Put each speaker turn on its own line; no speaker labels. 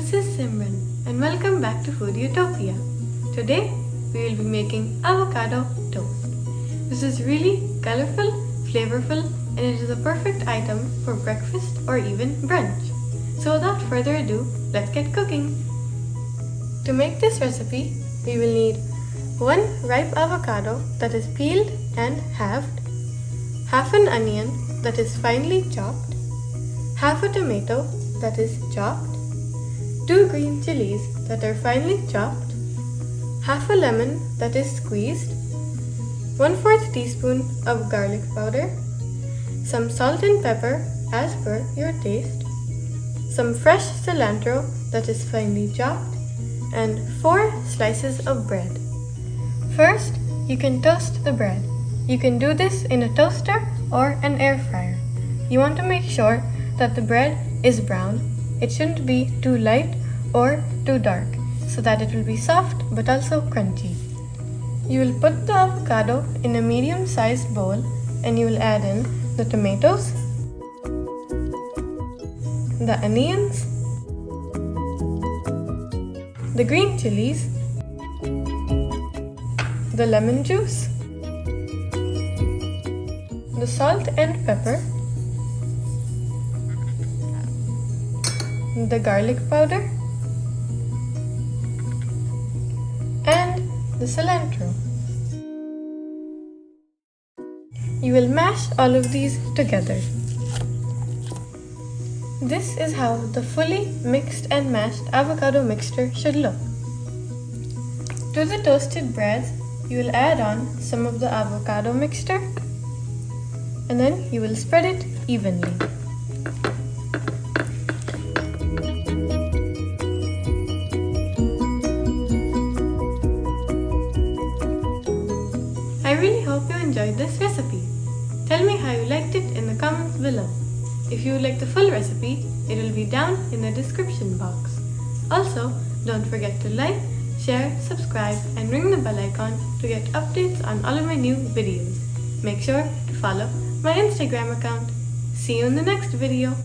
this is Simran and welcome back to Food Utopia. Today we will be making avocado toast. This is really colorful, flavorful, and it is a perfect item for breakfast or even brunch. So without further ado, let's get cooking. To make this recipe, we will need 1 ripe avocado that is peeled and halved, half an onion that is finely chopped, half a tomato that is chopped, 2 green chilies that are finely chopped, half a lemon that is squeezed, 1/4 teaspoon of garlic powder, some salt and pepper as per your taste, some fresh cilantro that is finely chopped, and 4 slices of bread. First, you can toast the bread. You can do this in a toaster or an air fryer. You want to make sure that the bread is brown. It shouldn't be too light or too dark so that it will be soft but also crunchy. You will put the avocado in a medium-sized bowl and you will add in the tomatoes, the onions, the green chilies, the lemon juice, the salt and pepper, the garlic powder, and the cilantro. You will mash all of these together. This is how the fully mixed and mashed avocado mixture should look. To the toasted breads, you will add on some of the avocado mixture and then you will spread it evenly. I really hope you enjoyed this recipe. Tell me how you liked it in the comments below. If you would like the full recipe, it will be down in the description box. Also, don't forget to like, share, subscribe, and ring the bell icon to get updates on all of my new videos. Make sure to follow my Instagram account. See you in the next video.